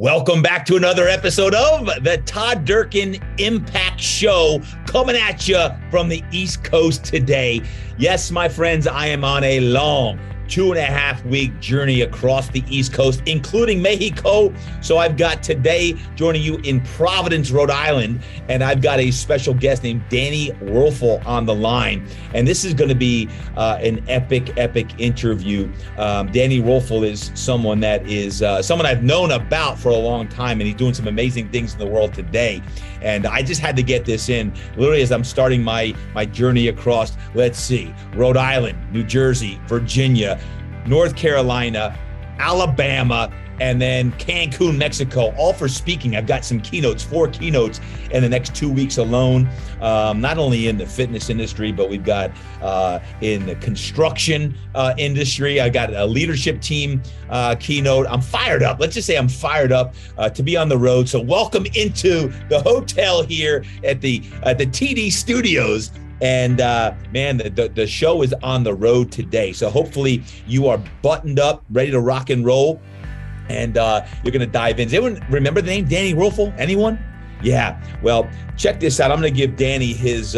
Welcome back to another episode of the Todd Durkin Impact Show, coming at you from the East Coast today. Yes, my friends, I am on a long 2.5-week journey across the East Coast, including Mexico. So I've got today joining you in Providence, Rhode Island, and I've got a special guest named Danny Wuerffel on the line. And this is going to be an epic interview. Danny Wuerffel is someone that is someone I've known about for a long time, and he's doing some amazing things in the world today. And I just had to get this in literally as I'm starting my journey across, let's see, Rhode Island, New Jersey, Virginia, North Carolina, Alabama, and then Cancun, Mexico, all for speaking. I've got some keynotes, 4 keynotes in the next 2 weeks alone, not only in the fitness industry, but we've got in the construction industry. I got a leadership team keynote. I'm fired up. Let's just say I'm fired up to be on the road. So welcome into the hotel here at the TD Studios. And man, the show is on the road today. So hopefully you are buttoned up, ready to rock and roll. And you're going to dive in. Does anyone remember the name Danny Wuerffel? Anyone? Yeah. Well, check this out. I'm going to give Danny his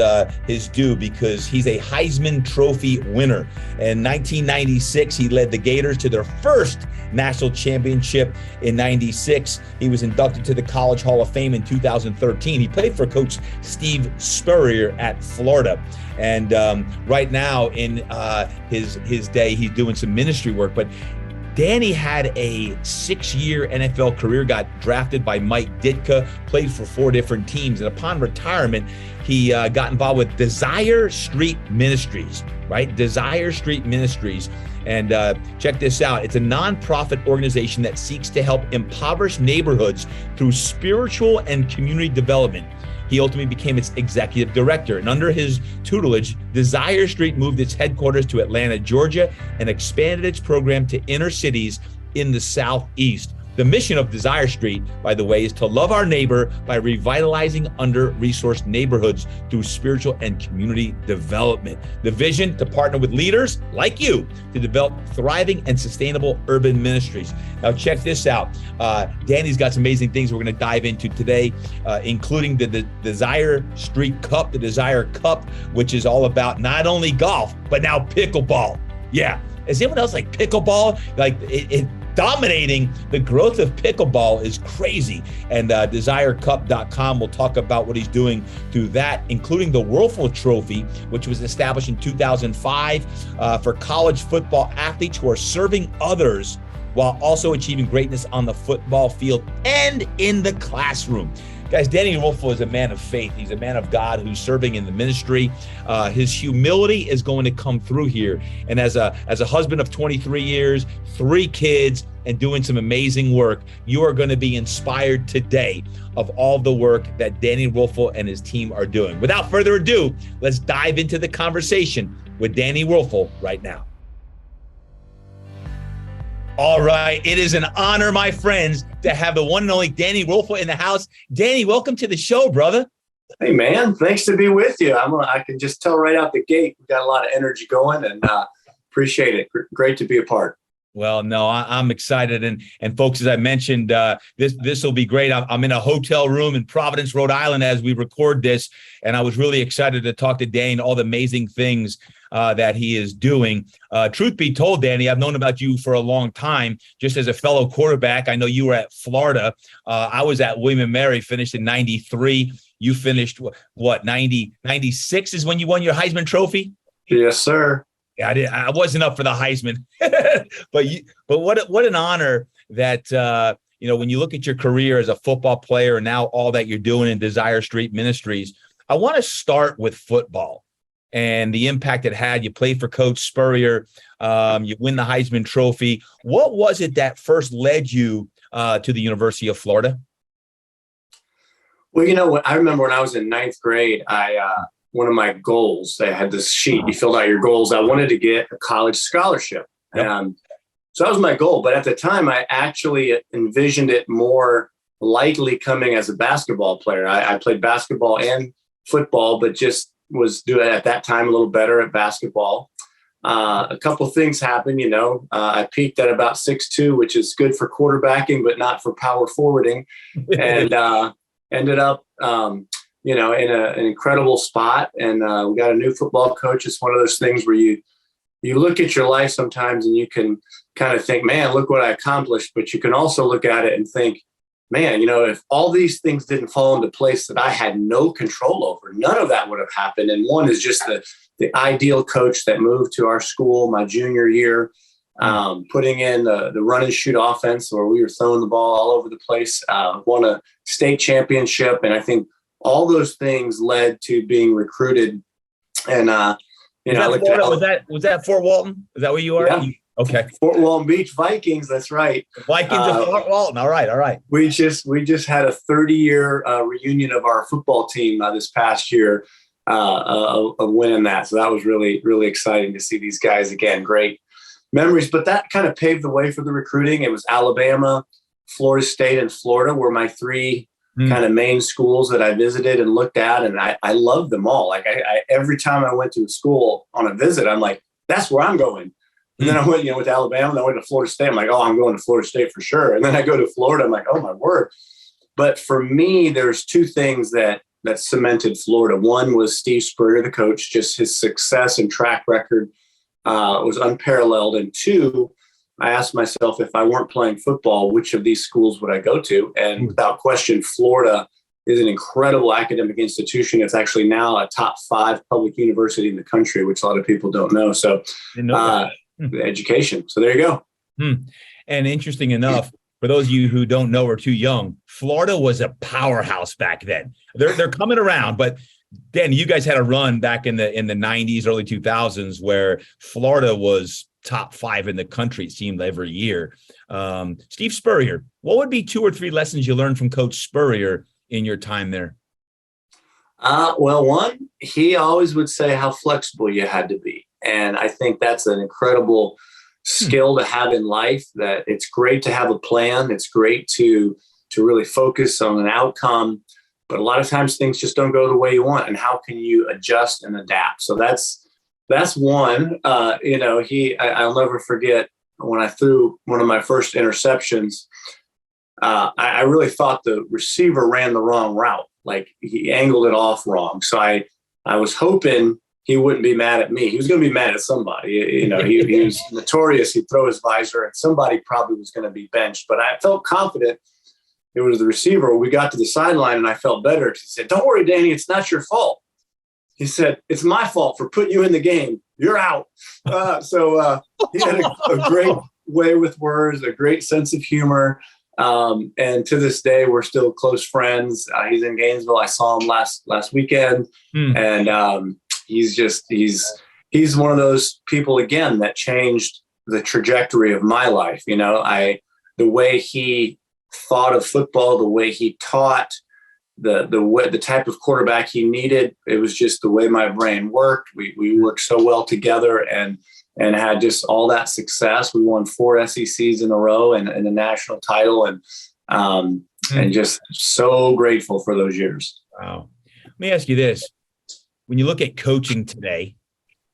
due because he's a Heisman Trophy winner. In 1996, he led the Gators to their first national championship. In 96, he was inducted to the College Hall of Fame in 2013. He played for Coach Steve Spurrier at Florida. And right now in his day, he's doing some ministry work. But Danny had a 6-year NFL career, got drafted by Mike Ditka, played for 4 different teams. And upon retirement, he got involved with Desire Street Ministries, right? Desire Street Ministries. And check this out. It's a nonprofit organization that seeks to help impoverished neighborhoods through spiritual and community development. He ultimately became its executive director. And under his tutelage, Desire Street moved its headquarters to Atlanta, Georgia, and expanded its program to inner cities in the Southeast. The mission of Desire Street, by the way, is to love our neighbor by revitalizing under-resourced neighborhoods through spiritual and community development. The vision to partner with leaders like you to develop thriving and sustainable urban ministries. Now, check this out. Danny's got some amazing things we're going to dive into today, including the Desire Street Cup, the Desire Cup, which is all about not only golf, but now pickleball. Yeah. Is anyone else like pickleball? Like it dominating the growth of pickleball is crazy. And desirecup.com will talk about what he's doing through that, including the Wuerffel Trophy, which was established in 2005 for college football athletes who are serving others while also achieving greatness on the football field and in the classroom. Guys, Danny Wuerffel is a man of faith. He's a man of God who's serving in the ministry. His humility is going to come through here. And as a husband of 23 years, 3 kids, and doing some amazing work, you are going to be inspired today of all the work that Danny Wuerffel and his team are doing. Without further ado, let's dive into the conversation with Danny Wuerffel right now. All right. It is an honor, my friends, to have the one and only Danny Wuerffel in the house. Danny, welcome to the show, brother. Hey, man. Thanks to be with you. I can just tell right out the gate, we've got a lot of energy going and appreciate it. Great to be a part. Well, no, I'm excited. And folks, as I mentioned, this will be great. I'm in a hotel room in Providence, Rhode Island, as we record this. And I was really excited to talk to Danny and all the amazing things that he is doing. Truth be told, Danny, I've known about you for a long time, just as a fellow quarterback. I know you were at Florida. I was at William & Mary, finished in 93. You finished, what, 96 is when you won your Heisman Trophy? Yes, sir. Yeah, I wasn't up for the Heisman, but what an honor that, when you look at your career as a football player and now all that you're doing in Desire Street Ministries. I want to start with football and the impact it had. You played for Coach Spurrier. You win the Heisman Trophy. What was it that first led you to the University of Florida? Well, I remember when I was in 9th grade, one of my goals, they had this sheet, you filled out your goals. I wanted to get a college scholarship. Yep. So that was my goal. But at the time, I actually envisioned it more likely coming as a basketball player. I played basketball and football, but just was doing at that time a little better at basketball. a couple of things happened. I peaked at about 6'2", which is good for quarterbacking, but not for power forwarding, and ended up, in an incredible spot. And we got a new football coach. It's one of those things where you look at your life sometimes and you can kind of think, man, look what I accomplished. But you can also look at it and think, man, if all these things didn't fall into place that I had no control over, none of that would have happened. And one is just the ideal coach that moved to our school my junior year, putting in the run and shoot offense where we were throwing the ball all over the place, won a state championship. And I think all those things led to being recruited. And, was that Fort Walton? Is that where you are? Yeah. Okay. Fort Walton Beach Vikings. That's right. Vikings of Fort Walton. All right. We just had a 30-year reunion of our football team this past year, of winning that. So that was really, really exciting to see these guys again. Great memories, but that kind of paved the way for the recruiting. It was Alabama, Florida State, and Florida were my three kind of main schools that I visited and looked at. And I loved them all. Like I every time I went to a school on a visit, I'm like, that's where I'm going. And then I went, with Alabama, and I went to Florida State. I'm like, oh, I'm going to Florida State for sure. And then I go to Florida. I'm like, oh, my word. But for me, there's two things that cemented Florida. One was Steve Spurrier, the coach, just his success and track record was unparalleled. And two, I asked myself, if I weren't playing football, which of these schools would I go to? And without question, Florida is an incredible academic institution. It's actually now a top 5 public university in the country, which a lot of people don't know. So the education. So there you go. And interesting enough, for those of you who don't know or too young, Florida was a powerhouse back then. They're coming around, but Dan, you guys had a run back in the 90s, early 2000s, where Florida was top 5 in the country, it seemed, every year. Steve Spurrier, what would be 2 or 3 lessons you learned from Coach Spurrier in your time there? Well, one, he always would say how flexible you had to be. And I think that's an incredible skill to have in life, that it's great to have a plan. It's great to really focus on an outcome. But a lot of times things just don't go the way you want. And how can you adjust and adapt? So that's one. I'll never forget when I threw one of my first interceptions. I really thought the receiver ran the wrong route. Like he angled it off wrong. So I was hoping he wouldn't be mad at me. He was going to be mad at somebody. He was notorious. He'd throw his visor and somebody probably was going to be benched. But I felt confident it was the receiver. We got to the sideline and I felt better. He said, "Don't worry, Danny, it's not your fault." He said, "It's my fault for putting you in the game. You're out." So he had a great way with words, a great sense of humor. And to this day, we're still close friends. He's in Gainesville. I saw him last weekend. And he's one of those people, again, that changed the trajectory of my life. The way he thought of football, the way he taught, the type of quarterback he needed. It was just the way my brain worked. We worked so well together and had just all that success. We won 4 SECs in a row and a national title, and just so grateful for those years. Wow. Let me ask you this. When you look at coaching today,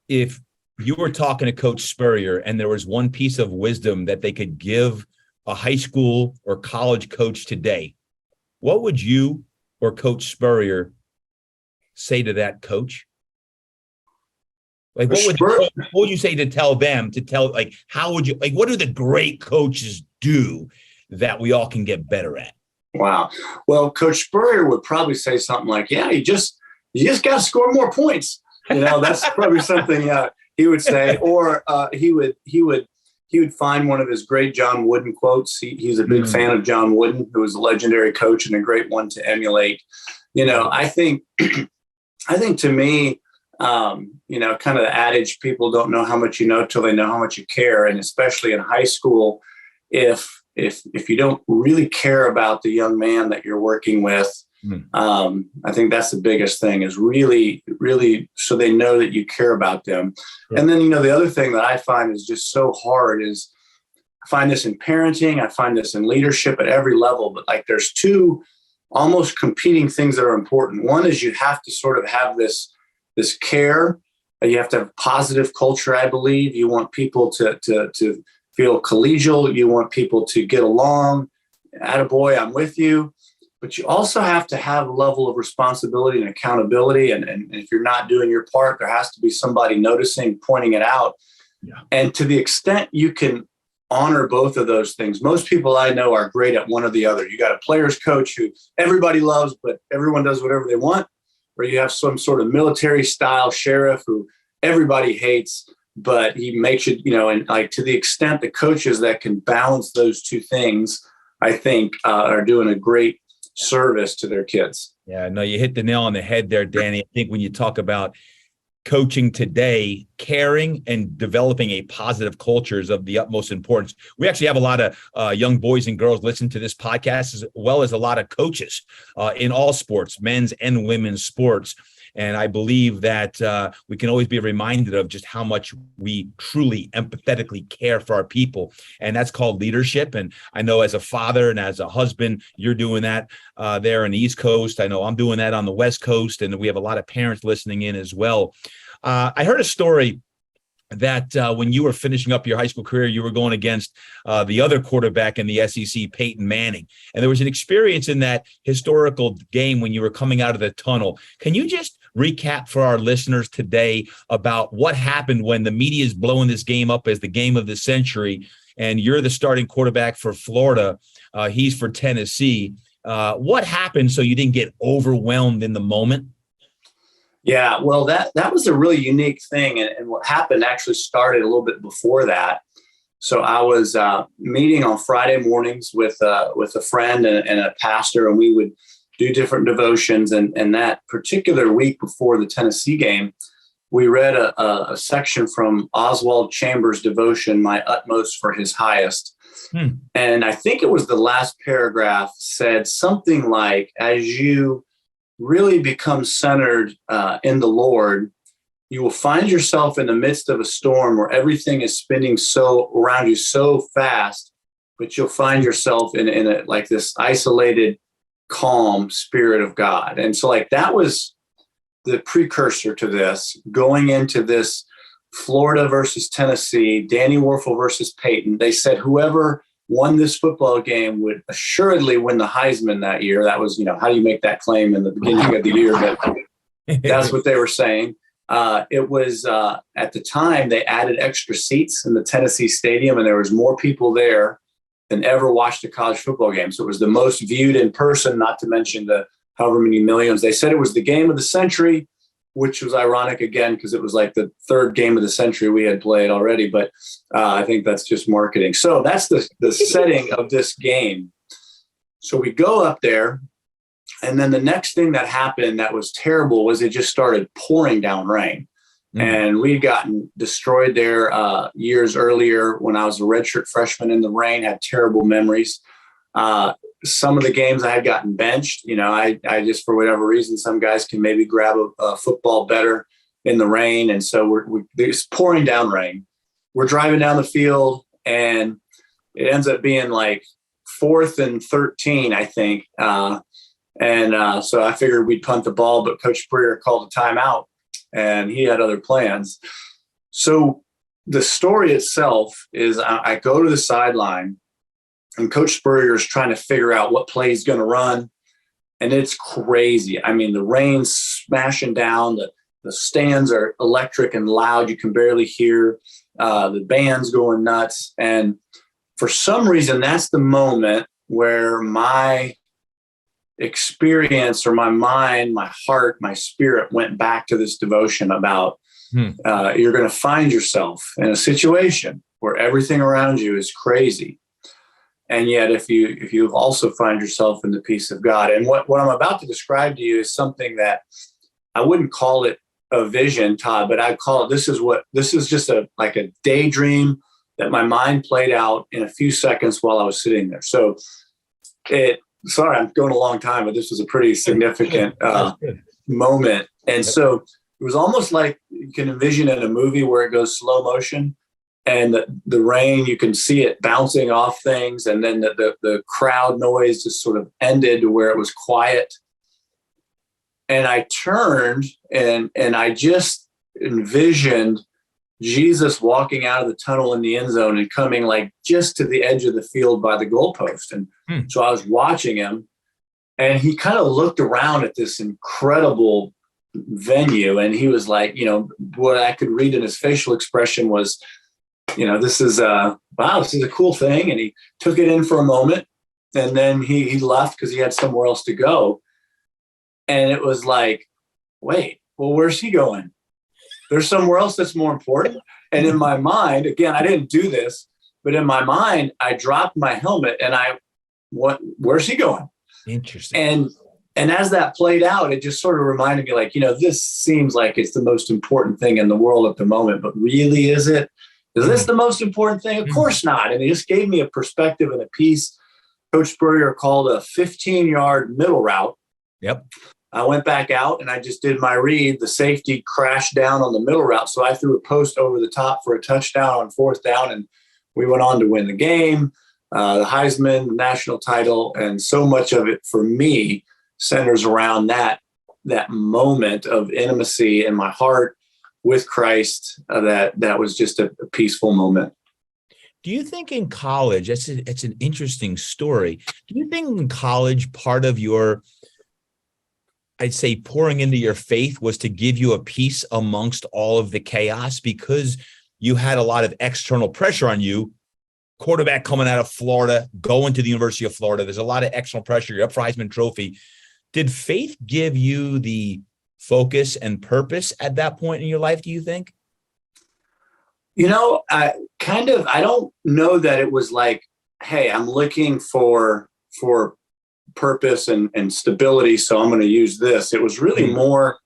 if you were talking to Coach Spurrier and there was one piece of wisdom that they could give a high school or college coach today, what would you or Coach Spurrier say to that coach? Like, what would you say to tell them how would you, what do the great coaches do that we all can get better at? Wow. Well, Coach Spurrier would probably say something like, yeah, you just got to score more points. That's probably something he would say, or he would find one of his great John Wooden quotes. He's a big fan of John Wooden, who was a legendary coach and a great one to emulate. I think to me, kind of the adage, people don't know how much you know till they know how much you care. And especially in high school, if you don't really care about the young man that you're working with, I think that's the biggest thing, is really, really so they know that you care about them. Yeah. And then, the other thing that I find is just so hard is I find this in parenting. I find this in leadership at every level, but there's 2 almost competing things that are important. One is you have to sort of have this care You have to have positive culture, I believe. You want people to feel collegial. You want people to get along. Attaboy, I'm with you. But you also have to have a level of responsibility and accountability. And if you're not doing your part, there has to be somebody noticing, pointing it out. Yeah. And to the extent you can honor both of those things. Most people I know are great at one or the other. You got a player's coach who everybody loves, but everyone does whatever they want. Or you have some sort of military style sheriff who everybody hates, but he makes it, and like to the extent the coaches that can balance those two things, I think are doing a great service to their kids. Yeah, no, you hit the nail on the head there, Danny. I think when you talk about coaching today, caring and developing a positive culture is of the utmost importance. We actually have a lot of young boys and girls listen to this podcast, as well as a lot of coaches in all sports, men's and women's sports. And I believe that we can always be reminded of just how much we truly empathetically care for our people. And that's called leadership. And I know as a father and as a husband, you're doing that there on the East Coast. I know I'm doing that on the West Coast. And we have a lot of parents listening in as well. I heard a story that when you were finishing up your high school career, you were going against the other quarterback in the SEC, Peyton Manning. And there was an experience in that historical game when you were coming out of the tunnel. Can you just recap for our listeners today about what happened when the media is blowing this game up as the game of the century, and you're the starting quarterback for Florida, he's for Tennessee. What happened so you didn't get overwhelmed in the moment? Yeah, well, that was a really unique thing. And what happened actually started a little bit before that. So I was meeting on Friday mornings with a friend and a pastor, and we would do different devotions. And that particular week before the Tennessee game, we read a section from Oswald Chambers' devotion, My Utmost for His Highest. And I think it was the last paragraph said something like, as you really become centered in the Lord, you will find yourself in the midst of a storm where everything is spinning so around you so fast, but you'll find yourself in a like this isolated, calm spirit of God. And so like that was the precursor to this, going into this Florida versus Tennessee, Danny Wuerffel versus Peyton. They said whoever won this football game would assuredly win the Heisman that year. That was, how do you make that claim in the beginning of the year? But that's what they were saying. It was at the time they added extra seats in the Tennessee Stadium, and there was more people there than ever watched a college football game. So it was the most viewed in person, not to mention the however many millions. They said it was the game of the century, which was ironic again, because it was like the third game of the century we had played already. But I think that's just marketing. So that's the setting of this game. So we go up there, and then the next thing that happened that was terrible was it just started pouring down rain. And we'd gotten destroyed there years earlier when I was a redshirt freshman in the rain, had terrible memories. Some of the games I had gotten benched. I just, for whatever reason, some guys can maybe grab a football better in the rain. And so it's pouring down rain. We're driving down the field, and it ends up being like 4th and 13, I think. So I figured we'd punt the ball, but Coach Spurrier called a timeout, and he had other plans. So the story itself is I go to the sideline, and Coach Spurrier is trying to figure out what play he's going to run. And it's crazy. I mean, the rain's smashing down. The stands are electric and loud. You can barely hear. The band's going nuts. And for some reason, that's the moment where my experience or my mind, my heart, my spirit went back to this devotion about you're going to find yourself in a situation where everything around you is crazy. And yet, if you also find yourself in the peace of God, and what I'm about to describe to you is something that I wouldn't call it a vision, Todd, but I'd call it, this is just a daydream that my mind played out in a few seconds while I was sitting there. So sorry, I'm going a long time, but this was a pretty significant moment. And so it was almost like you can envision in a movie where it goes slow motion. And the rain, you can see it bouncing off things. And then the crowd noise just sort of ended to where it was quiet. And I turned and I just envisioned Jesus walking out of the tunnel in the end zone and coming like just to the edge of the field by the goalpost. And so I was watching him, and he kind of looked around at this incredible venue, and he was like, what I could read in his facial expression was, this is wow, this is a cool thing. And he took it in for a moment, and then he left because he had somewhere else to go. And it was like, wait, well, where's he going? There's somewhere else that's more important. And in my mind, again, I didn't do this, but in my mind, I dropped my helmet and where's he going? Interesting. And as that played out, it just sort of reminded me like, this seems like it's the most important thing in the world at the moment, but really, is it? Is this the most important thing? Of course not. And it just gave me a perspective and a piece. Coach Spurrier called a 15-yard middle route. Yep. I went back out and I just did my read. The safety crashed down on the middle route. So I threw a post over the top for a touchdown on 4th down, and we went on to win the game, the Heisman national title. And so much of it for me centers around that moment of intimacy in my heart with Christ. That was just a peaceful moment. Do you think in college, it's an interesting story. Do you think in college, part of your, I'd say, pouring into your faith was to give you a peace amongst all of the chaos, because you had a lot of external pressure on you? Quarterback coming out of Florida, going to the University of Florida. There's a lot of external pressure. You're up for Heisman Trophy. Did faith give you the focus and purpose at that point in your life, do you think? I don't know that it was like, hey, I'm looking for purpose and stability, so I'm going to use this. It was really more,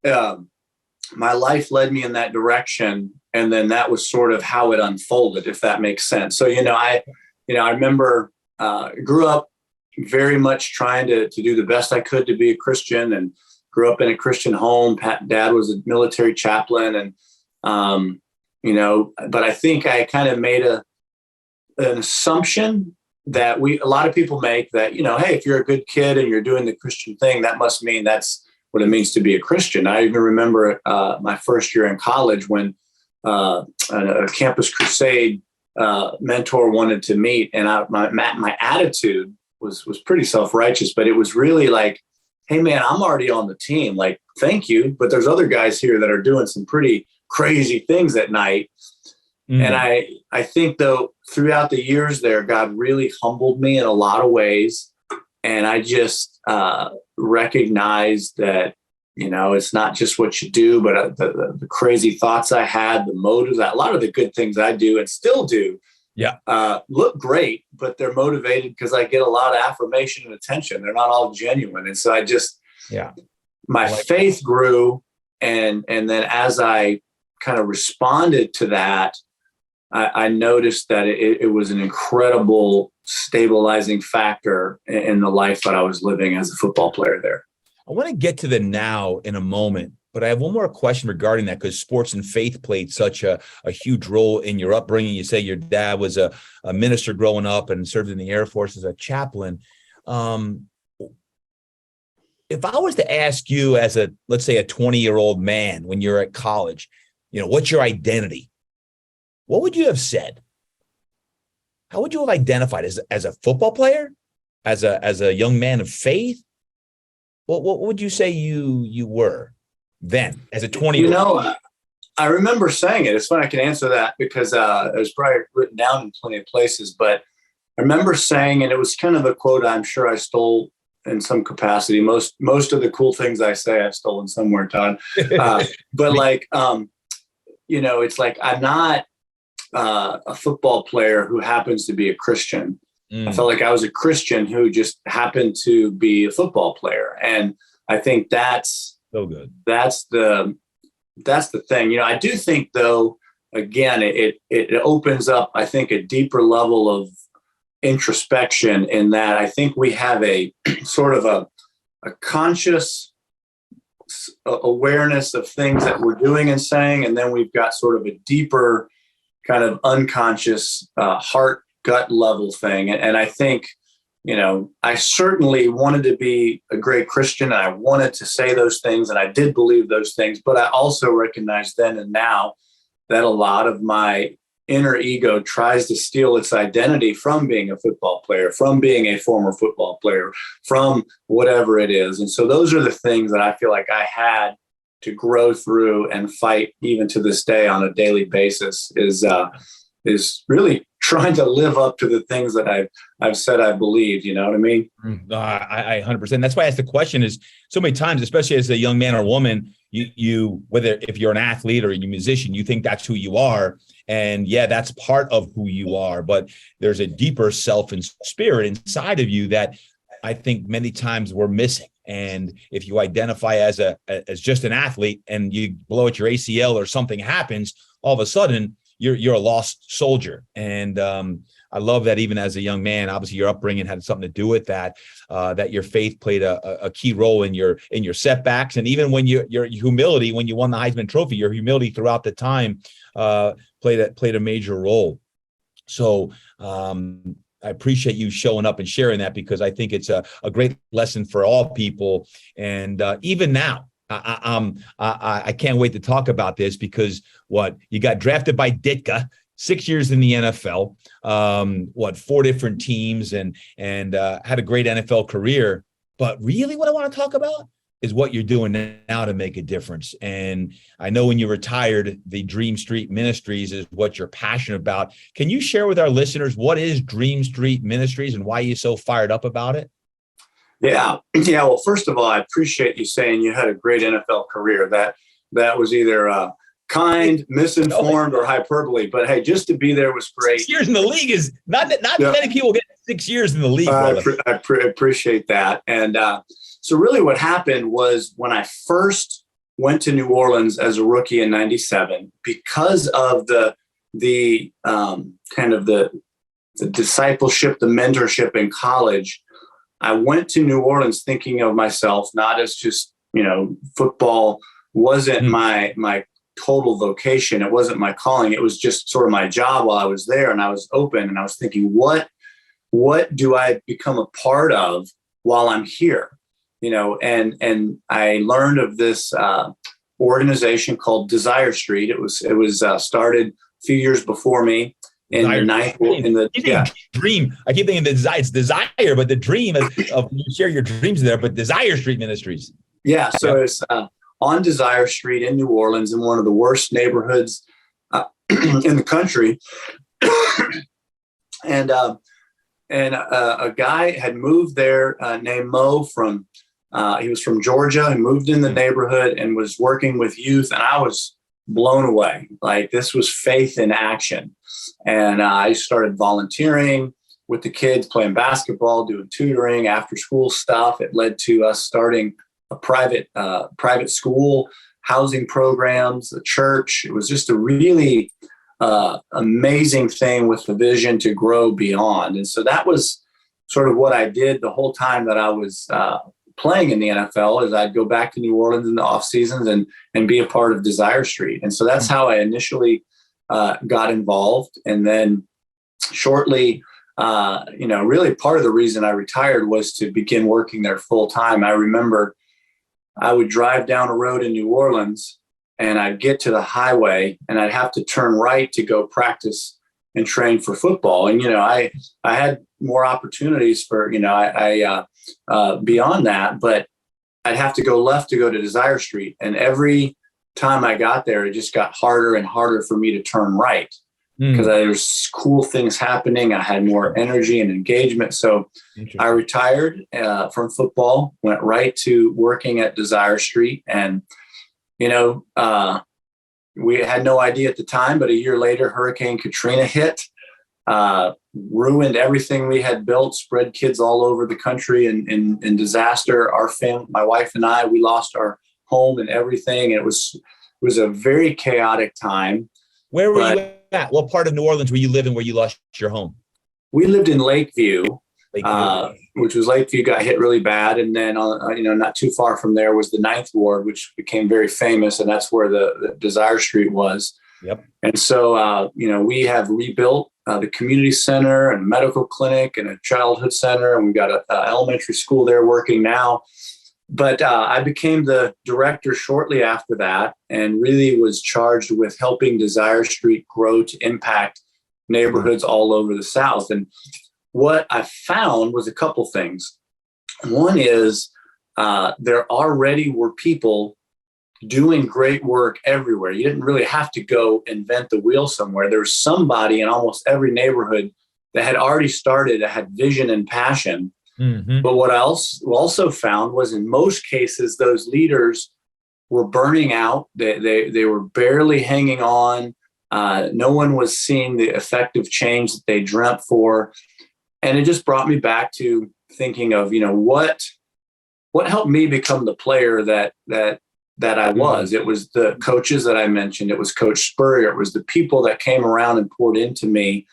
my life led me in that direction, and then that was sort of how it unfolded, if that makes sense. So, I remember grew up very much trying to do the best I could to be a Christian, and grew up in a Christian home. Dad was a military chaplain, and but I think I kind of made an assumption that a lot of people make that, hey, if you're a good kid and you're doing the Christian thing, that must mean that's what it means to be a Christian. I even remember my first year in college when a campus crusade mentor wanted to meet, and my attitude was pretty self-righteous, but it was really like, hey man, I'm already on the team. Like, thank you, but there's other guys here that are doing some pretty crazy things at night. And I think, though, throughout the years there, God really humbled me in a lot of ways. And I just recognized that, it's not just what you do, but the crazy thoughts I had, the motives, a lot of the good things I do and still do, look great, but they're motivated because I get a lot of affirmation and attention. They're not all genuine. And so my faith grew. And then as I kind of responded to that, I noticed that it was an incredible stabilizing factor in the life that I was living as a football player there. I want to get to the now in a moment, but I have one more question regarding that, because sports and faith played such a huge role in your upbringing. You say your dad was a minister growing up and served in the Air Force as a chaplain. If I was to ask you as let's say a 20-year-old man when you're at college, what's your identity? What would you have said? How would you have identified as a football player, as a young man of faith? What would you say you were then as a 20-year-old? I remember saying it. It's funny I can answer that because it was probably written down in plenty of places. But I remember saying, and it was kind of a quote I'm sure I stole in some capacity. Most of the cool things I say I've stolen somewhere, Todd. But like, it's like I'm not a football player who happens to be a Christian. I felt like I was a Christian who just happened to be a football player. And I think that's so good. That's the thing. I do think, though, again, it opens up, I think, a deeper level of introspection in that I think we have a sort of a conscious awareness of things that we're doing and saying. And then we've got sort of a deeper kind of unconscious heart gut level thing. And I think I certainly wanted to be a great Christian. And I wanted to say those things, and I did believe those things. But I also recognized then and now that a lot of my inner ego tries to steal its identity from being a football player, from being a former football player, from whatever it is. And so those are the things that I feel like I had to grow through and fight even to this day on a daily basis, is really trying to live up to the things that I've said I believe. You know what I mean? I 100%. That's why I asked the question is so many times, especially as a young man or woman, you whether if you're an athlete or you're a musician, you think that's who you are. And yeah, that's part of who you are. But there's a deeper self and spirit inside of you that I think many times we're missing. And if you identify as just an athlete and you blow at your ACL or something happens, all of a sudden you're a lost soldier. And I love that even as a young man, obviously your upbringing had something to do with that, that your faith played a key role in your setbacks. And even when your humility, when you won the Heisman Trophy, your humility throughout the time played a major role. So I appreciate you showing up and sharing that, because I think it's a great lesson for all people. And even now, I can't wait to talk about this, because you got drafted by Ditka, 6 years in the NFL, 4 different teams, and had a great NFL career. But really what I want to talk about is what you're doing now to make a difference. And I know when you retired, the Dream Street Ministries is what you're passionate about. Can you share with our listeners what is Dream Street Ministries and why you're so fired up about it? Yeah. Well, first of all, I appreciate you saying you had a great NFL career. That was either kind, misinformed, or hyperbole. But hey, just to be there was great. 6 years in the league is not many people get 6 years in the league. I appreciate that. And so really what happened was when I first went to New Orleans as a rookie in '97, because of the kind of the discipleship, the mentorship in college, I went to New Orleans thinking of myself not as just, football wasn't my total vocation. It wasn't my calling. It was just sort of my job while I was there. And I was open and I was thinking, what do I become a part of while I'm here? And I learned of this organization called Desire Street. It was started a few years before me. Dream. I keep thinking it's desire, but the dream of you share your dreams there, but Desire Street Ministries. Yeah. So it's on Desire Street in New Orleans, in one of the worst neighborhoods in the country. And a guy had moved there named Mo he was from Georgia, and moved in the neighborhood and was working with youth. And I was blown away. Like, this was faith in action. And I started volunteering with the kids, playing basketball, doing tutoring, after school stuff. It led to us starting a private school, housing programs, a church. It was just a really amazing thing with the vision to grow beyond. And so that was sort of what I did the whole time that I was playing in the NFL, is I'd go back to New Orleans in the off seasons and be a part of Desire Street. And so that's how I initially got involved. And then shortly, really part of the reason I retired was to begin working there full time. I remember I would drive down a road in New Orleans and I'd get to the highway and I'd have to turn right to go practice and train for football. And, I had more opportunities for, beyond that, but I'd have to go left to go to Desire Street. And every time I got there, it just got harder and harder for me to turn right, because there's cool things happening. I had more energy and engagement. So I retired from football, went right to working at Desire Street. And, we had no idea at the time, but a year later, Hurricane Katrina hit, ruined everything we had built, spread kids all over the country in disaster. Our family, my wife and I, we lost our home and everything. It was a very chaotic time. Where were you at? What part of New Orleans were you living where you lost your home? We lived in Lakeview. Which was Lakeview got hit really bad. And then, not too far from there was the 9th Ward, which became very famous. And that's where the Desire Street was. Yep. And so, we have rebuilt the community center and medical clinic and a childhood center. And we've got an elementary school there working now. But I became the director shortly after that and really was charged with helping Desire Street grow to impact neighborhoods all over the South. And what I found was a couple things. One is there already were people doing great work everywhere. You didn't really have to go invent the wheel somewhere. There was somebody in almost every neighborhood that had already started, that had vision and passion. Mm-hmm. But what I also found was in most cases, those leaders were burning out. They were barely hanging on. No one was seeing the effective change that they dreamt for. And it just brought me back to thinking of, what helped me become the player that I was. It was the coaches that I mentioned. It was Coach Spurrier. It was the people that came around and poured into me.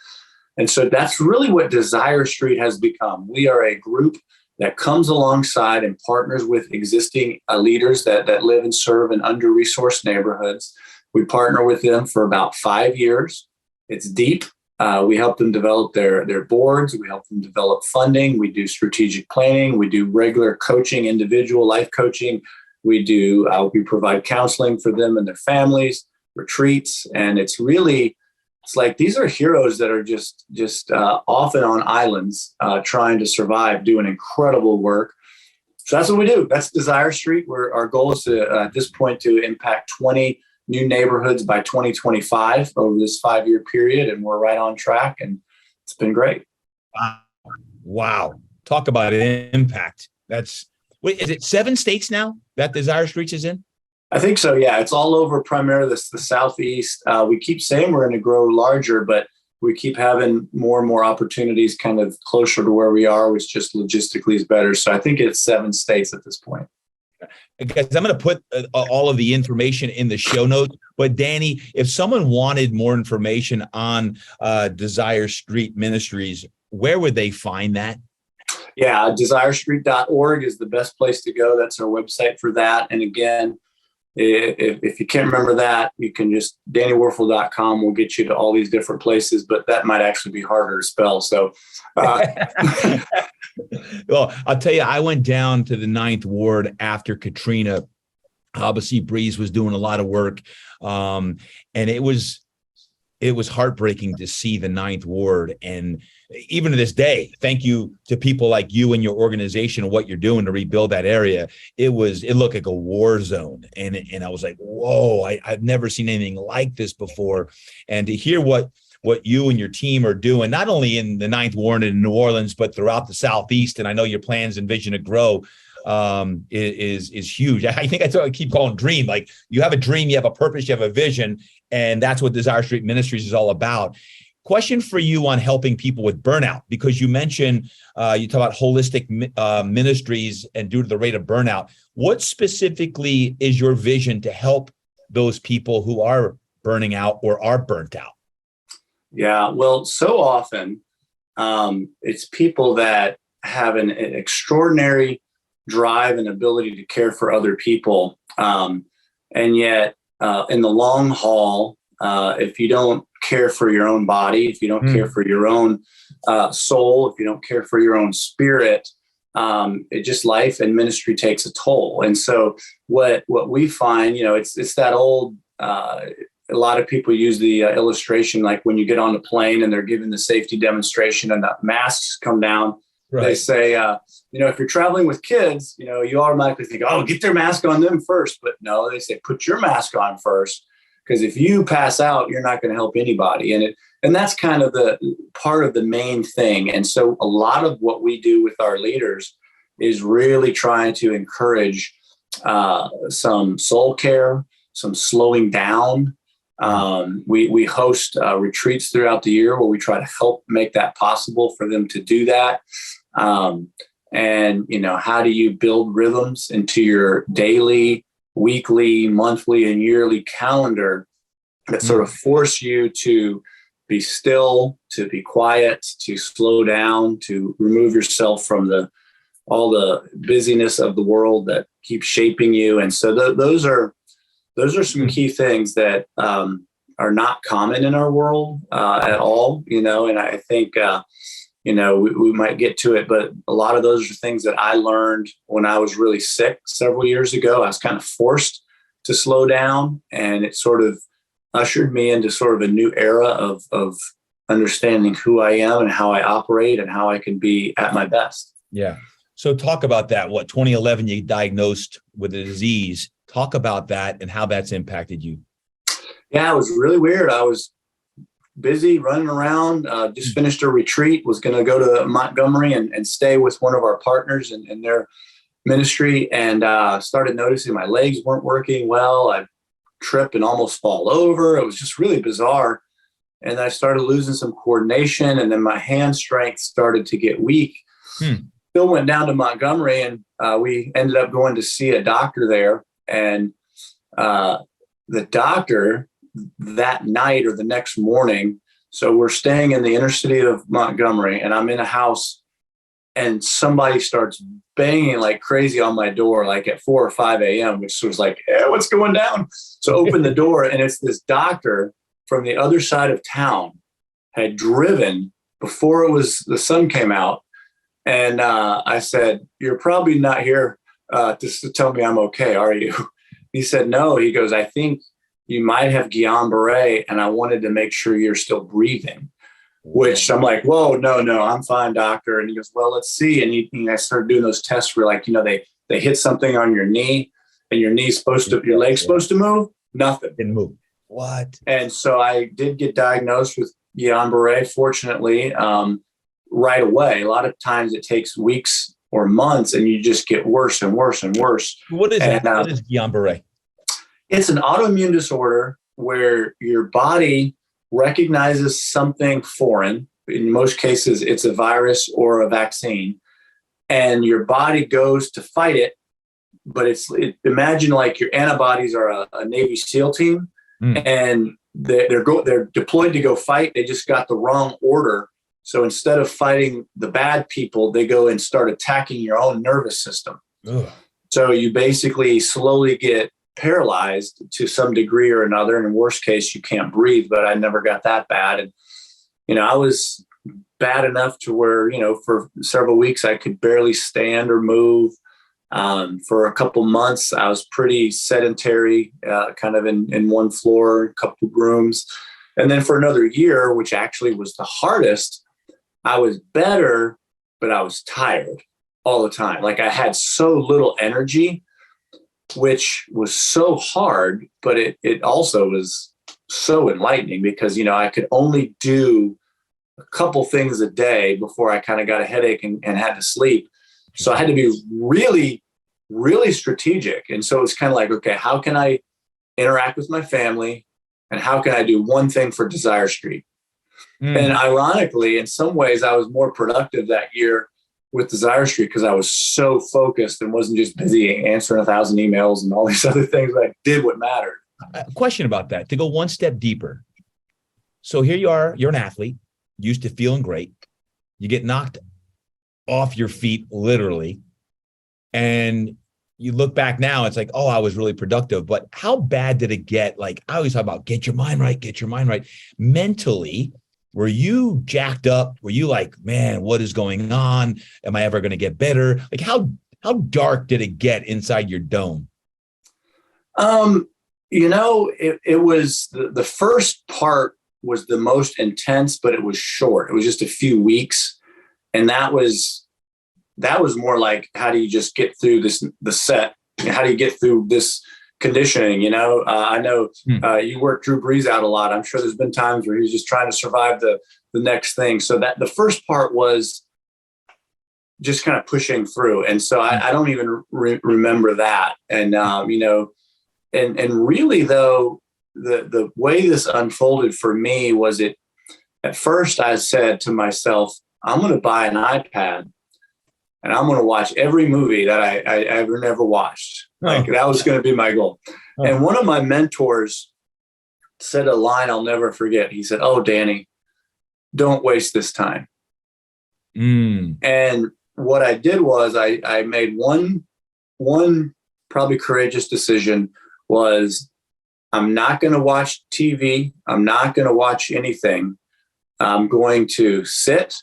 And so that's really what Desire Street has become. We are a group that comes alongside and partners with existing leaders that live and serve in under-resourced neighborhoods. We partner with them for about 5 years. It's deep. We help them develop their boards. We help them develop funding. We do strategic planning. We do regular coaching, individual life coaching. We provide counseling for them and their families, retreats. And it's like these are heroes that are just often on islands trying to survive, doing incredible work. So that's what we do. That's Desire Street. Our goal is to, at this point, to impact 20 new neighborhoods by 2025 over this 5-year period. And we're right on track. And it's been great. Wow. Talk about impact. Is it 7 states now that Desire Street is in? I think so. Yeah. It's all over primarily the Southeast. We keep saying we're going to grow larger, but we keep having more and more opportunities kind of closer to where we are, which just logistically is better. So I think it's 7 states at this point. Guys, I'm going to put all of the information in the show notes. But Danny, if someone wanted more information on Desire Street Ministries, where would they find that? Yeah, desirestreet.org is the best place to go. That's our website for that. And again, if you can't remember that, you can just DannyWuerffel.com will get you to all these different places, but that might actually be harder to spell. So, well, I'll tell you, I went down to the 9th Ward after Katrina. Obviously, Breeze was doing a lot of work, and it was heartbreaking to see the 9th Ward. And even to this day, thank you to people like you and your organization and what you're doing to rebuild that area. It looked like a war zone. And I was like, whoa, I've never seen anything like this before. And to hear what you and your team are doing, not only in the 9th Ward in New Orleans, but throughout the Southeast. And I know your plans and vision to grow is huge. I think I keep calling dream. Like, you have a dream, you have a purpose, you have a vision, and that's what Desire Street Ministries is all about. Question for you on helping people with burnout, because you mentioned, you talk about holistic ministries and due to the rate of burnout. What specifically is your vision to help those people who are burning out or are burnt out? Yeah, well, so often it's people that have an extraordinary drive and ability to care for other people. And yet in the long haul, if you don't care for your own body, if you don't care for your own soul, if you don't care for your own spirit, it just life and ministry takes a toll. And so what we find, it's that old, a lot of people use the illustration, like when you get on a plane and they're giving the safety demonstration and the masks come down. Right. They say, if you're traveling with kids, you automatically think, oh, get their mask on them first. But no, they say, put your mask on first, because if you pass out, you're not going to help anybody. And that's kind of the part of the main thing. And so a lot of what we do with our leaders is really trying to encourage some soul care, some slowing down. We host retreats throughout the year where we try to help make that possible for them to do that. And how do you build rhythms into your daily, weekly, monthly, and yearly calendar that sort of force you to be still, to be quiet, to slow down, to remove yourself from all the busyness of the world that keeps shaping you. And so those are some key things that are not common in our world at all, and I think, we might get to it, but a lot of those are things that I learned when I was really sick several years ago. I was kind of forced to slow down, and it sort of ushered me into sort of a new era of understanding who I am and how I operate and how I can be at my best. Yeah. So talk about that. 2011, you diagnosed with a disease. Talk about that and how that's impacted you. Yeah, it was really weird. I was busy running around, just finished a retreat, was going to go to Montgomery and stay with one of our partners in their ministry, and started noticing my legs weren't working well. I trip and almost fall over. It was just really bizarre. And I started losing some coordination, and then my hand strength started to get weak. Still went down to Montgomery, and we ended up going to see a doctor there. And the doctor that night or the next morning, so we're staying in the inner city of Montgomery, and I'm in a house, and somebody starts banging like crazy on my door, like at 4 or 5 a.m., which was like, hey, what's going down? So open the door, and it's this doctor from the other side of town, had driven before the sun came out. And I said, you're probably not here just to tell me I'm okay, are you? He said, no. He goes, I think you might have Guillain-Barré, and I wanted to make sure you're still breathing. Which I'm like, whoa, no, I'm fine, doctor. And he goes, well, let's see. And I started doing those tests where, like, they hit something on your knee, and your leg's supposed to move. Nothing. Didn't move. What? And so I did get diagnosed with Guillain-Barré, fortunately, right away. A lot of times it takes weeks or months, and you just get worse and worse and worse. What is that? What is Guillain-Barré? It's an autoimmune disorder where your body recognizes something foreign. In most cases, it's a virus or a vaccine, and your body goes to fight it. But imagine like your antibodies are a Navy SEAL team, and they're deployed to go fight. They just got the wrong order. So instead of fighting the bad people, they go and start attacking your own nervous system. Ugh. So you basically slowly get paralyzed to some degree or another. And in worst case, you can't breathe, but I never got that bad. And, I was bad enough to where, for several weeks, I could barely stand or move. For a couple months, I was pretty sedentary, kind of in one floor, a couple rooms. And then for another year, which actually was the hardest, I was better, but I was tired all the time. Like I had so little energy, which was so hard, but it also was so enlightening because, I could only do a couple things a day before I kind of got a headache and had to sleep. So I had to be really, really strategic. And so it's kind of like, okay, how can I interact with my family, and how can I do one thing for Desire Street? And ironically, in some ways, I was more productive that year with Desire Street because I was so focused and wasn't just busy answering 1,000 emails and all these other things. I did what mattered. A question about that, to go one step deeper. So here you are, you're an athlete, used to feeling great. You get knocked off your feet, literally. And you look back now, it's like, oh, I was really productive. But how bad did it get? Like I always talk about get your mind right. Mentally, were you jacked up? Were you like, man, what is going on? Am I ever going to get better? Like how dark did it get inside your dome? It was the first part was the most intense, but it was short. It was just a few weeks. And that was more like, how do you just get through the set? How do you get through this conditioning? I know you work Drew Brees out a lot. I'm sure there's been times where he's just trying to survive the next thing. So that the first part was just kind of pushing through. And so I don't even remember that. And, and really though, the way this unfolded for me was at first I said to myself, I'm going to buy an iPad and I'm going to watch every movie that I ever never watched. Like that was going to be my goal. And one of my mentors said a line I'll never forget. He said, "Oh, Danny, don't waste this time." And what I did was I made one probably courageous decision was I'm not going to watch TV. I'm not going to watch anything. I'm going to sit,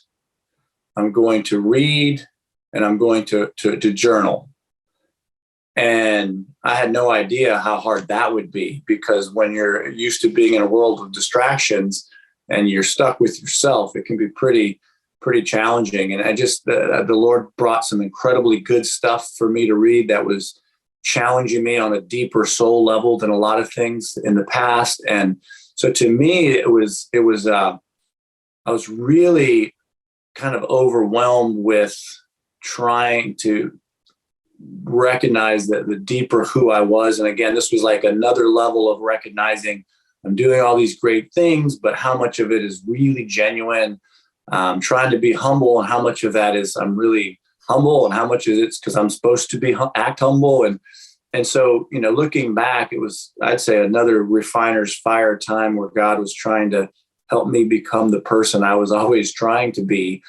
I'm going to read, and I'm going to journal. And I had no idea how hard that would be, because when you're used to being in a world of distractions and you're stuck with yourself, it can be pretty challenging. And the Lord brought some incredibly good stuff for me to read that was challenging me on a deeper soul level than a lot of things in the past. And so to me, I was really kind of overwhelmed with trying to recognize that the deeper who I was. And again, this was like another level of recognizing I'm doing all these great things, but how much of it is really genuine? Trying to be humble, and how much of that is I'm really humble, and how much is it's because I'm supposed to act humble. And so, looking back, it was, I'd say, another refiner's fire time where God was trying to help me become the person I was always trying to be.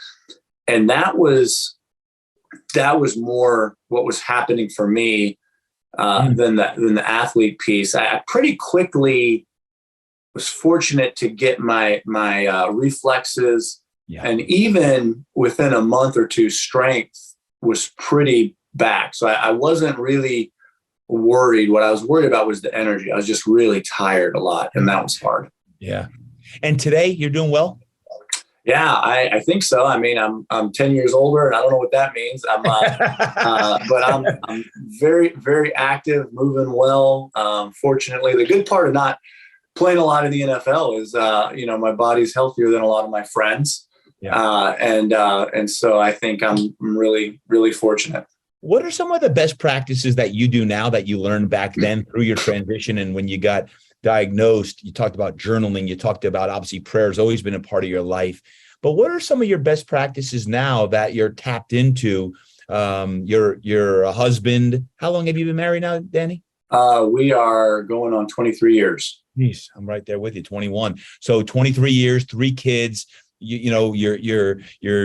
And that was more what was happening for me than the athlete piece. I pretty quickly was fortunate to get my reflexes, and even within a month or two, strength was pretty back. So I wasn't really worried. What I was worried about was the energy. I was just really tired a lot, and that was hard. Yeah. And today you're doing well? Yeah, I think so. I mean, I'm 10 years older, and I don't know what that means. But I'm very, very active, moving well. Fortunately, the good part of not playing a lot in the NFL is, my body's healthier than a lot of my friends. Yeah. And so I think I'm really, really fortunate. What are some of the best practices that you do now that you learned back then through your transition? And when you got diagnosed, you talked about journaling, you talked about, obviously, prayer has always been a part of your life. But what are some of your best practices now that you're tapped into? You're a husband. How long have you been married now, Danny? We are going on 23 years. Jeez, I'm right there with you, 21. So 23 years, 3 kids. You're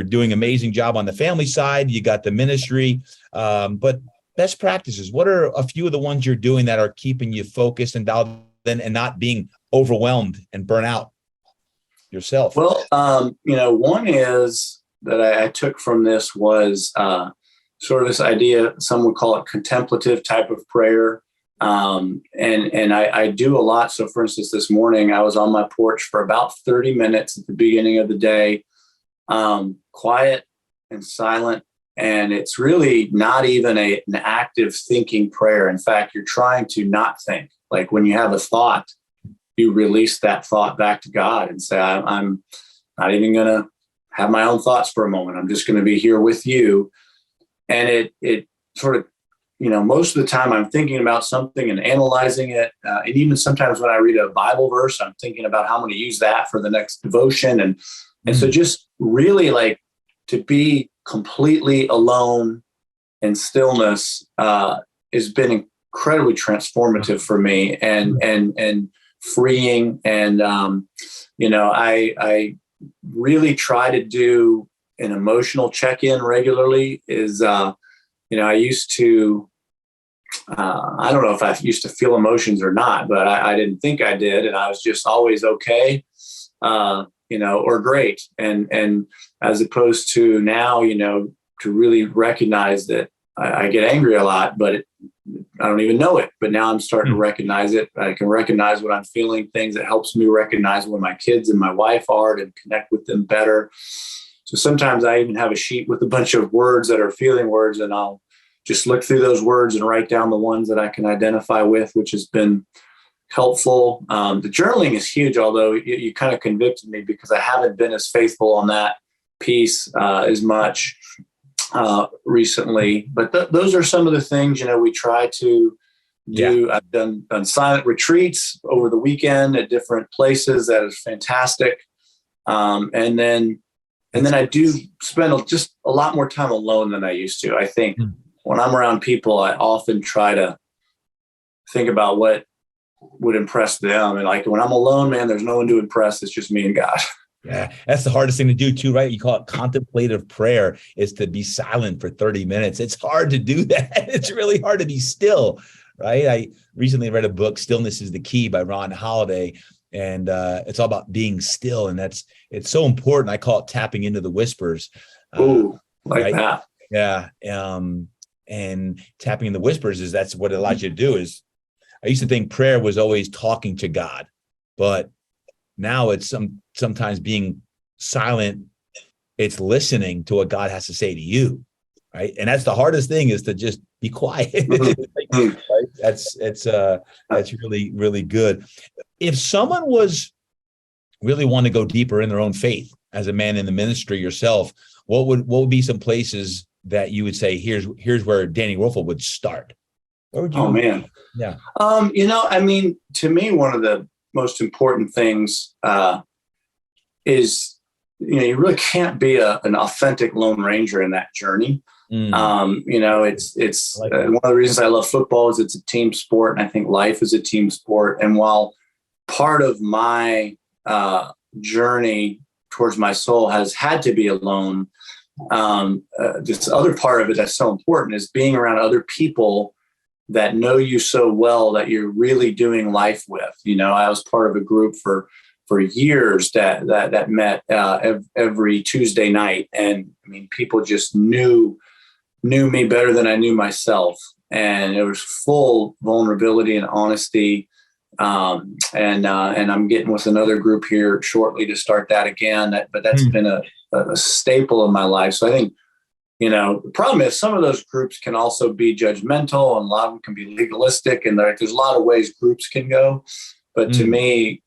doing an amazing job on the family side. You got the ministry, but best practices. What are a few of the ones you're doing that are keeping you focused and dialed in and not being overwhelmed and burn out yourself? Well, one is that I took from this was sort of this idea. Some would call it contemplative type of prayer. And I do a lot. So for instance, this morning I was on my porch for about 30 minutes at the beginning of the day, quiet and silent. And it's really not even an active thinking prayer. In fact, you're trying to not think. Like when you have a thought, you release that thought back to God and say, I'm not even going to have my own thoughts for a moment. I'm just going to be here with you. And it sort of, most of the time I'm thinking about something and analyzing it. And even sometimes when I read a Bible verse, I'm thinking about how I'm going to use that for the next devotion. And so just really like to be completely alone in stillness has been incredibly transformative for me and freeing. And, I really try to do an emotional check-in regularly. I used to, I don't know if I used to feel emotions or not, but I didn't think I did. And I was just always okay, or great. And as opposed to now, to really recognize that I get angry a lot, but I don't even know it. But now I'm starting to recognize it. I can recognize what I'm feeling, things that helps me recognize where my kids and my wife are and connect with them better. So sometimes I even have a sheet with a bunch of words that are feeling words, and I'll just look through those words and write down the ones that I can identify with, which has been helpful. The journaling is huge, although you kind of convicted me because I haven't been as faithful on that piece as much recently. But those are some of the things, we try to do. Yeah. I've done silent retreats over the weekend at different places. That is fantastic. And then I do spend just a lot more time alone than I used to. I think when I'm around people, I often try to think about what would impress them. And like when I'm alone, man, there's no one to impress. It's just me and God. Yeah, that's the hardest thing to do too, right? You call it contemplative prayer, is to be silent for 30 minutes. It's hard to do that. It's really hard to be still, right? I recently read a book, Stillness is the Key by Ron Holiday. And it's all about being still. And it's so important. I call it tapping into the whispers. Like that. Yeah. And tapping in the whispers that's what it allows you to do. Is I used to think prayer was always talking to God, but now it's sometimes being silent. It's listening to what God has to say to you. Right. And that's the hardest thing, is to just be quiet. Right? That's really, really good. If someone was really want to go deeper in their own faith as a man in the ministry yourself, what would be some places that you would say, here's where Danny Wuerffel would start? Where would you? Oh man. Yeah. To me, one of the most important things is, you really can't be an authentic Lone Ranger in that journey. It's like one of the reasons I love football is it's a team sport, and I think life is a team sport. And while part of my journey towards my soul has had to be alone, this other part of it that's so important is being around other people that know you so well that you're really doing life with. I was part of a group for years that met every Tuesday night, and people just knew me better than I knew myself, and it was full vulnerability and honesty. And I'm getting with another group here shortly to start that again. But that's been a staple of my life. So I think, the problem is some of those groups can also be judgmental, and a lot of them can be legalistic, and there's a lot of ways groups can go. But to me,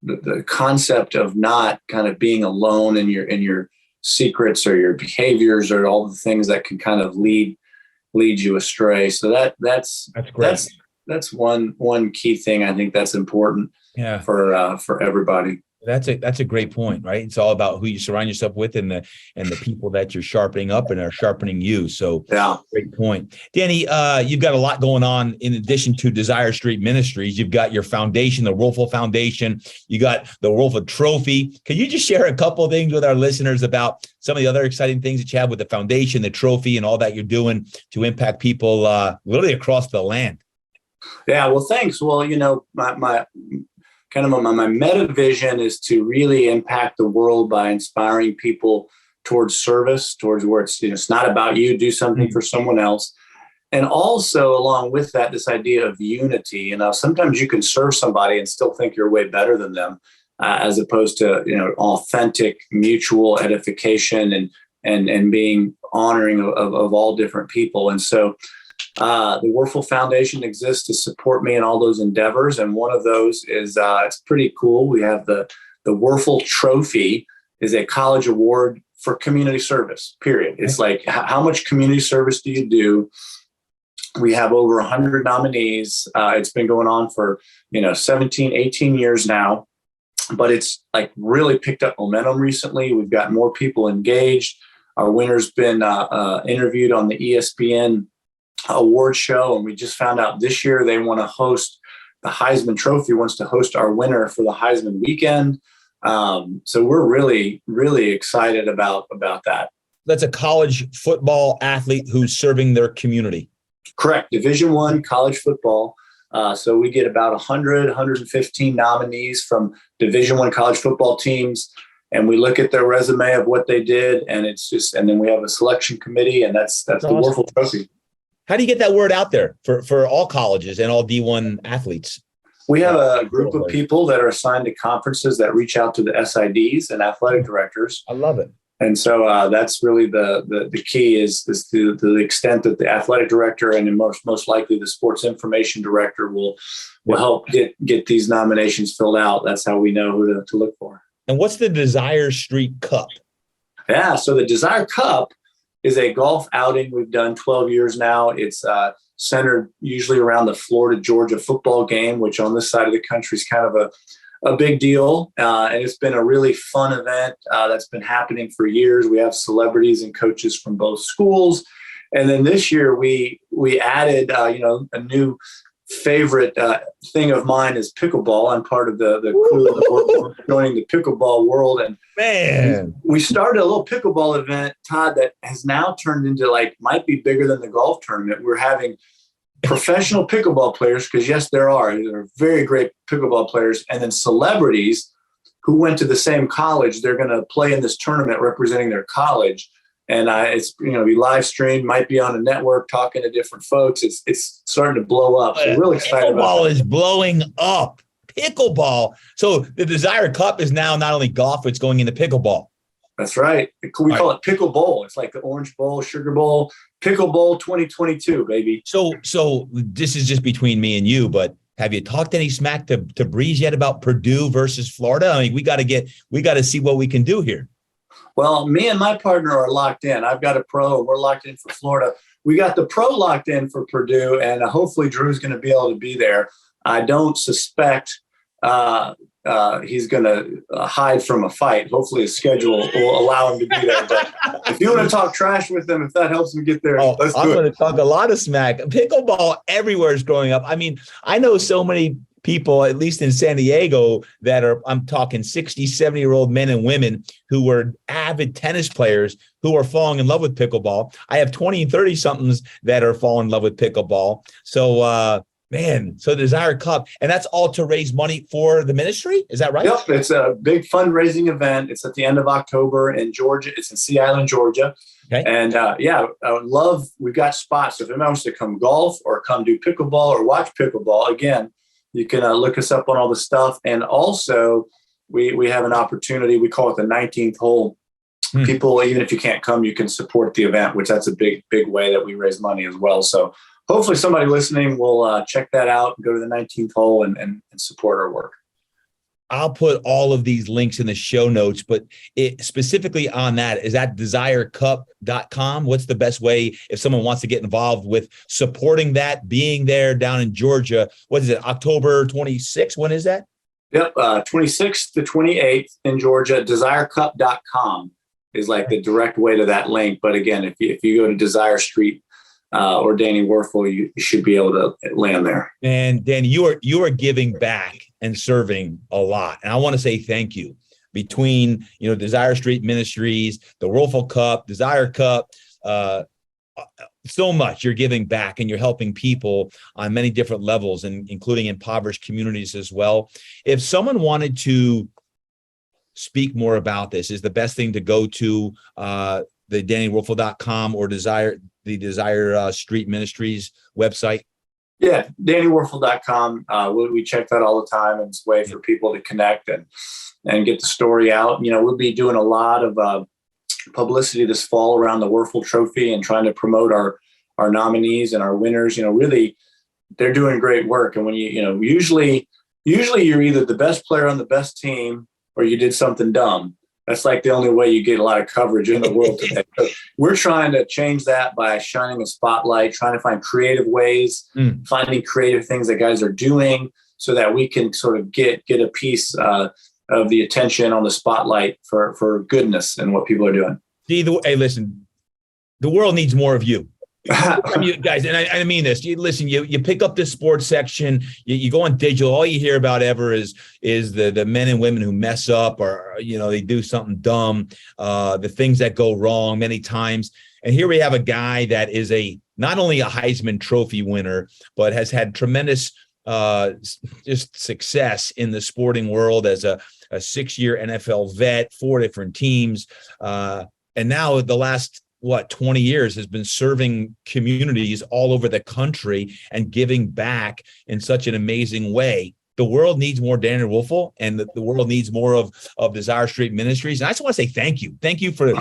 the concept of not kind of being alone in your secrets or your behaviors or all the things that can kind of lead you astray. So that's great. That's one key thing. I think that's important for everybody. That's a great point, right? It's all about who you surround yourself with and the people that you're sharpening up and are sharpening you. So great point. Danny, you've got a lot going on in addition to Desire Street Ministries. You've got your foundation, the Wuerffel Foundation. You got the Wuerffel Trophy. Can you just share a couple of things with our listeners about some of the other exciting things that you have with the foundation, the trophy, and all that you're doing to impact people literally across the land? Yeah, well, thanks. Well, my my meta vision is to really impact the world by inspiring people towards service, towards where it's not about you, do something for someone else. And also along with that, this idea of unity. Sometimes you can serve somebody and still think you're way better than them, as opposed to, authentic mutual edification and being honoring of all different people. And so the Wuerffel Foundation exists to support me in all those endeavors. And one of those is, it's pretty cool. We have the Wuerffel Trophy, is a college award for community service, period. It's like, how much community service do you do? We have over 100 nominees. It's been going on for, 17, 18 years now, but it's like really picked up momentum recently. We've got more people engaged. Our winner's been interviewed on the ESPN award show, and we just found out this year they want to host the Heisman Trophy, wants to host our winner for the Heisman weekend. So we're really, really excited about that. That's a college football athlete who's serving their community. Correct. Division I college football. So we get about 115 nominees from Division I college football teams, and we look at their resume of what they did, and and then we have a selection committee, and that's the awesome. Wuerffel Trophy. How do you get that word out there for all colleges and all D1 athletes? We have a group of people that are assigned to conferences that reach out to the SIDs and athletic directors. I love it. And so that's really the key is to the extent that the athletic director and most likely the sports information director will help get these nominations filled out. That's how we know who to look for. And what's the Desire Street Cup? Yeah, so the Desire Cup is a golf outing we've done 12 years now. It's centered usually around the Florida-Georgia football game, which on this side of the country is kind of a big deal. And it's been a really fun event that's been happening for years. We have celebrities and coaches from both schools. And then this year we added, a new favorite thing of mine is pickleball. I'm part of the crew joining the pickleball world. And man, we started a little pickleball event, Todd, that has now turned into might be bigger than the golf tournament. We're having professional pickleball players, because yes, there are very great pickleball players, and then celebrities who went to the same college. They're going to play in this tournament representing their college. And it's, be live streamed, might be on a network, talking to different folks. It's starting to blow up. So really excited about Pickleball that. is blowing up. Pickleball. So the Desire Cup is now not only golf, it's going into pickleball. That's right. We call it Pickle Bowl. It's like the Orange Bowl, Sugar Bowl, Pickle Bowl 2022, baby. So this is just between me and you, but have you talked any smack to Breeze yet about Purdue versus Florida? I mean, we got to see what we can do here. Well, me and my partner are locked in. I've got a pro. We're locked in for Florida. We got the pro locked in for Purdue, and hopefully Drew's going to be able to be there. I don't suspect he's going to hide from a fight. Hopefully his schedule will allow him to be there. But if you want to talk trash with him, if that helps him get there, let's do it. I'm going to talk a lot of smack. Pickleball everywhere is growing up. I mean, I know so many people, at least in San Diego, I'm talking 60, 70-year-old men and women who were avid tennis players who are falling in love with pickleball. I have 20 and 30-somethings that are falling in love with pickleball. So, so Desire Cup, and that's all to raise money for the ministry. Is that right? Yep. It's a big fundraising event. It's at the end of October in Georgia. It's in Sea Island, Georgia. Okay. And I would love, we've got spots. So if anyone wants to come golf or come do pickleball or watch pickleball, again, you can look us up on all the stuff. And also we have an opportunity. We call it the 19th hole. People, even if you can't come, you can support the event, which that's a big, big way that we raise money as well. So hopefully somebody listening will check that out and go to the 19th hole and support our work. I'll put all of these links in the show notes, but specifically on that, is that desirecup.com? What's the best way if someone wants to get involved with supporting that, being there down in Georgia? What is it, October 26th? When is that? Yep, 26th to 28th in Georgia. Desirecup.com is like the direct way to that link. But again, if you go to Desire Street or Danny Wuerffel, you should be able to land there. And Danny, you are giving back and serving a lot. And I want to say thank you. Between, Desire Street Ministries, the Wuerffel Cup, Desire Cup, so much you're giving back and you're helping people on many different levels, and including impoverished communities as well. If someone wanted to speak more about this, is the best thing to go to the DannyWuerffel.com or the Desire Street Ministries website? Yeah, DannyWuerffel.com. We check that all the time, and it's a way for people to connect and get the story out. We'll be doing a lot of publicity this fall around the Wuerffel Trophy and trying to promote our nominees and our winners. Really, they're doing great work. And when usually you're either the best player on the best team or you did something dumb. That's like the only way you get a lot of coverage in the world today. So we're trying to change that by shining a spotlight, trying to find creative ways, finding creative things that guys are doing so that we can sort of get a piece of the attention on the spotlight for goodness and what people are doing. Hey, listen, the world needs more of you. You guys, and I mean this. You pick up this sports section. You go on digital. All you hear about ever is the men and women who mess up, or they do something dumb. The things that go wrong many times. And here we have a guy that is not only a Heisman Trophy winner, but has had tremendous just success in the sporting world as a 6-year NFL vet, 4 different teams, and now the last 20 years has been serving communities all over the country and giving back in such an amazing way. The world needs more Danny Wuerffel, and the world needs more of Desire Street Ministries. And I just want to say thank you. Thank you for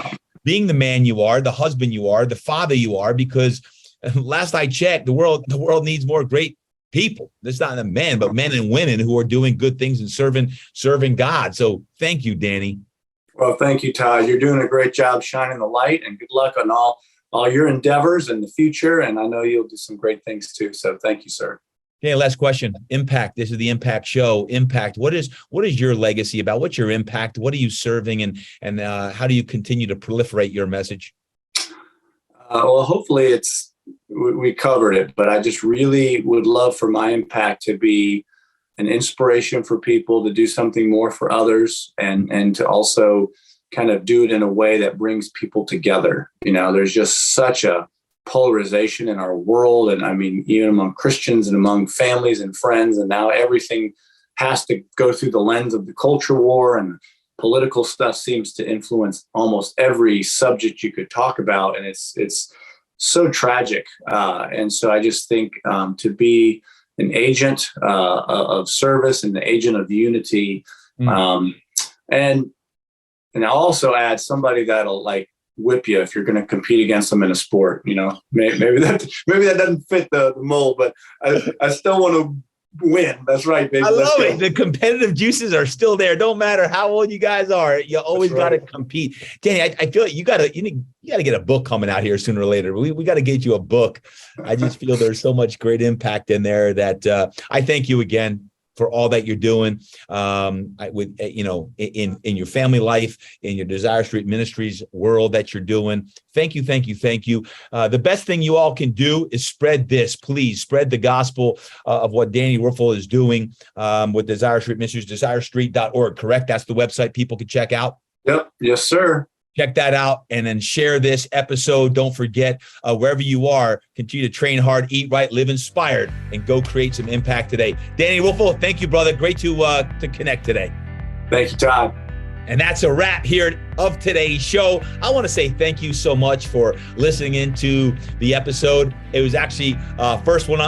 being the man you are, the husband you are, the father you are, because last I checked, the world needs more great people. It's not the men, but men and women who are doing good things and serving God. So thank you, Danny. Well, thank you, Todd. You're doing a great job shining the light, and good luck on all your endeavors in the future. And I know you'll do some great things too. So thank you, sir. Okay, last question. Impact. This is the Impact Show. Impact. What is your legacy about? What's your impact? What are you serving, and how do you continue to proliferate your message? Well, hopefully we covered it, but I just really would love for my impact to be an inspiration for people to do something more for others, and to also kind of do it in a way that brings people together. There's just such a polarization in our world. And I mean, even among Christians and among families and friends. And now everything has to go through the lens of the culture war, and political stuff seems to influence almost every subject you could talk about. And it's so tragic. And so I just think to be an agent of service and the agent of unity. And I'll also add somebody that'll like whip you if you're going to compete against them in a sport. You know, maybe that doesn't fit the mold, but I still want to win. That's right, baby. I love it. The competitive juices are still there. Don't matter how old you guys are. You always got to compete. Danny, I feel like you got to get a book coming out here sooner or later. We got to get you a book. I just feel there's so much great impact in there that I thank you again for all that you're doing in your family life, in your Desire Street Ministries world that you're doing. Thank you. The best thing you all can do is spread this. Please spread the gospel of what Danny Wuerffel is doing with Desire Street Ministries, desirestreet.org, correct? That's the website people can check out? Yep. Yes, sir. Check that out and then share this episode. Don't forget, wherever you are, continue to train hard, eat right, live inspired, and go create some impact today. Danny Wuerffel, thank you, brother. Great to connect today. Thank you, Todd. And that's a wrap here of today's show. I want to say thank you so much for listening into the episode. It was actually first one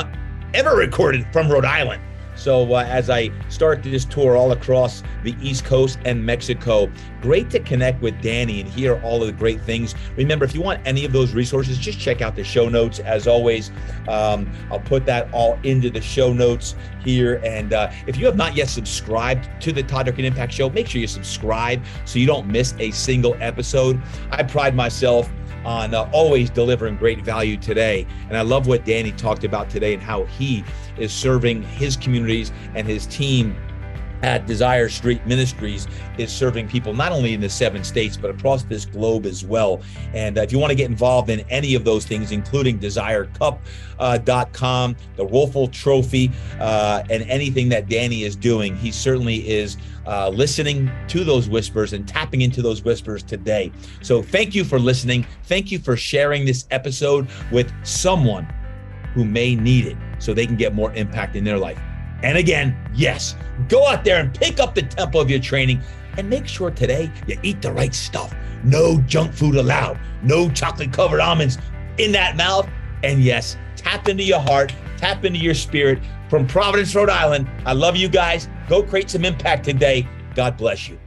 ever recorded from Rhode Island. So as I start this tour all across the East Coast and Mexico, great to connect with Danny and hear all of the great things. Remember, if you want any of those resources, just check out the show notes. As always, I'll put that all into the show notes here. And if you have not yet subscribed to the Todd Durkin Impact Show, make sure you subscribe so you don't miss a single episode. I pride myself on always delivering great value today. And I love what Danny talked about today and how he is serving his communities, and his team at Desire Street Ministries is serving people not only in the 7 states, but across this globe as well. And if you want to get involved in any of those things, including DesireCup.com, the Wuerffel Trophy, and anything that Danny is doing, he certainly is listening to those whispers and tapping into those whispers today. So thank you for listening. Thank you for sharing this episode with someone who may need it so they can get more impact in their life. And again, yes, go out there and pick up the tempo of your training and make sure today you eat the right stuff. No junk food allowed. No chocolate covered almonds in that mouth. And yes, tap into your heart, tap into your spirit. From Providence, Rhode Island, I love you guys. Go create some impact today. God bless you.